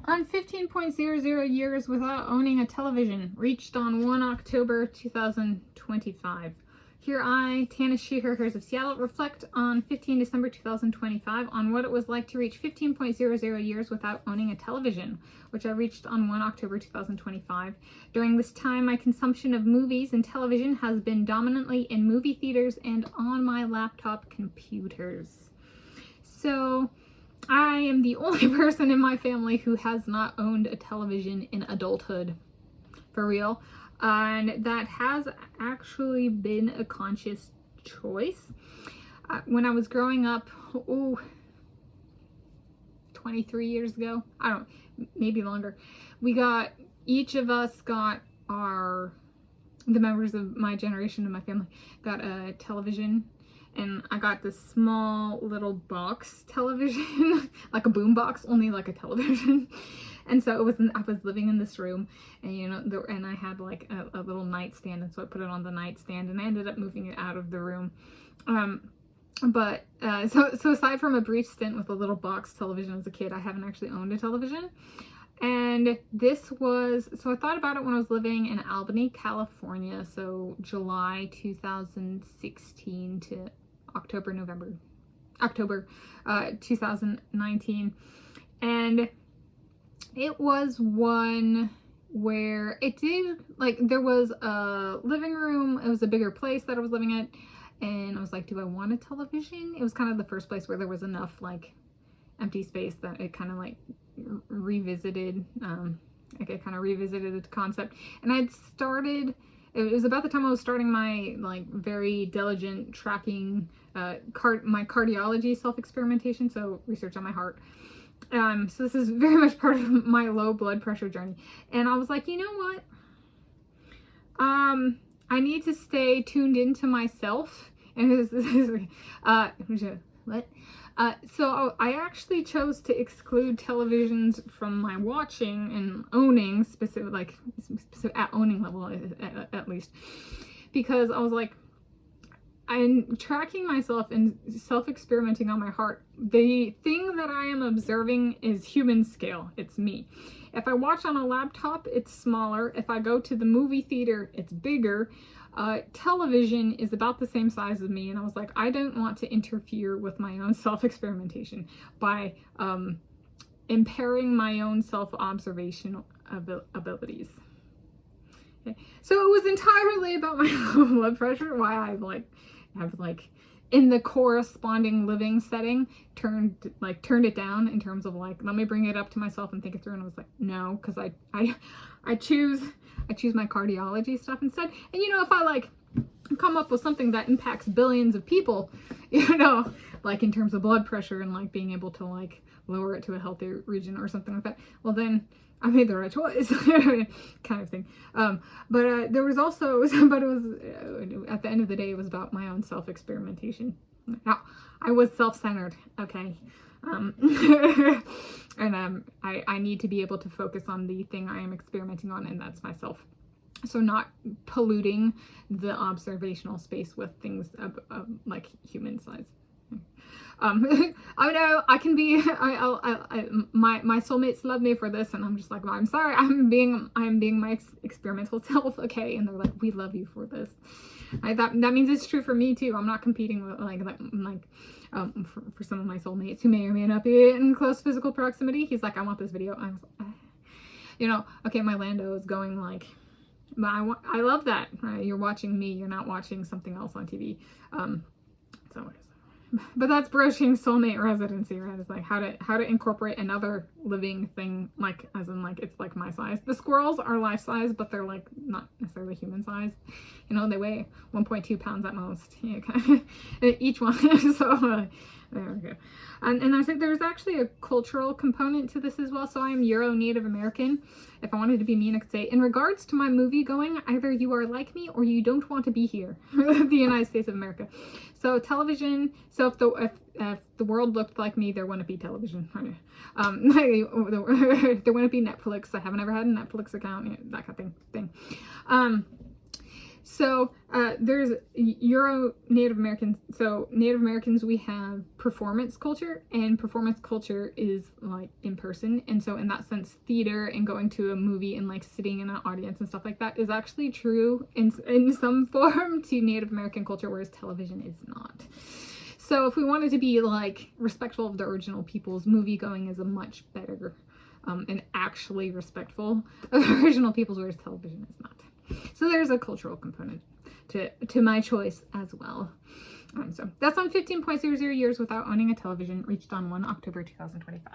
On 15.00 years without owning a television, reached on 1 October 2025. Here I, Tanis Coralee of Seattle, reflect on 15 December 2025 on what it was like to reach 15.00 years without owning a television, which I reached on 1 October 2025. During this time, my consumption of movies and television has been dominantly in movie theaters and on my laptop computers. So I am the only person in my family who has not owned a television in adulthood, for real. And that has actually been a conscious choice. When I was growing up, 23 years ago, I don't, maybe longer, each of us got the members of my generation of my family got a television. And I got this small little box television, like a boom box, only like a television. And so I was living in this room, and and I had like a little nightstand, and so I put it on the nightstand, and I ended up moving it out of the room. So aside from a brief stint with a little box television as a kid, I haven't actually owned a television. And so I thought about it when I was living in Albany, California. So July 2016 to October 2019. And it was one where there was a living room. It was a bigger place that I was living at. And I was like, do I want a television? It was kind of the first place where there was enough like empty space that it kind of like revisited the concept. And it was about the time I was starting my like very diligent tracking my cardiology self-experimentation, so research on my heart. So this is very much part of my low blood pressure journey. And I was like, you know what? I need to stay tuned into myself. And so I actually chose to exclude televisions from my watching and owning, specific at owning level at least, because I was like, I'm tracking myself and self-experimenting on my heart. The thing that I am observing is human scale. It's me. If I watch on a laptop, it's smaller. If I go to the movie theater, it's bigger. Television is about the same size as me, and I was like, I don't want to interfere with my own self-experimentation by impairing my own self-observational abilities. Okay. So it was entirely about my low blood pressure, why I have in the corresponding living setting turned it down in terms of like, let me bring it up to myself and think it through. And I was like, no, because I choose my cardiology stuff instead. And if I like come up with something that impacts billions of people, like in terms of blood pressure and like being able to like lower it to a healthier region or something like that, well then I made the right choice, kind of thing. There was also, but it was, at the end of the day, it was about my own self-experimentation. Now, I was self-centered, okay? And I need to be able to focus on the thing I am experimenting on, and that's myself. So not polluting the observational space with things like human size. I know I can be, my soulmates love me for this, and I'm just like, well, I'm sorry, I'm being my experimental self, okay? And they're like, we love you for this. That means it's true for me too. I'm not competing with for some of my soulmates who may or may not be in close physical proximity. He's like, I want this video. I was like, okay, my Lando is going like, I love that. Right? You're watching me. You're not watching something else on TV. But that's broaching soulmate residency, right? It's like how to incorporate another living thing, like as in like it's like my size. The squirrels are life size, but they're like not necessarily human size. They weigh 1.2 pounds at most. Each one. So there we go. And I think there's actually a cultural component to this as well. So I am Euro Native American. If I wanted to be mean, I could say, in regards to my movie going, either you are like me or you don't want to be here, the United States of America. So television. So if the world looked like me, there wouldn't be television. There wouldn't be Netflix. I haven't ever had a Netflix account. That kind of thing. So there's Euro Native Americans. So Native Americans, we have performance culture, and performance culture is like in person. And so in that sense, theater and going to a movie and like sitting in an audience and stuff like that is actually true in some form to Native American culture, whereas television is not. So if we wanted to be like respectful of the original peoples, movie going is a much better and actually respectful of the original peoples, whereas television is not. So there's a cultural component to my choice as well. So that's on 15.00 years without owning a television, reached on 1 October 2025.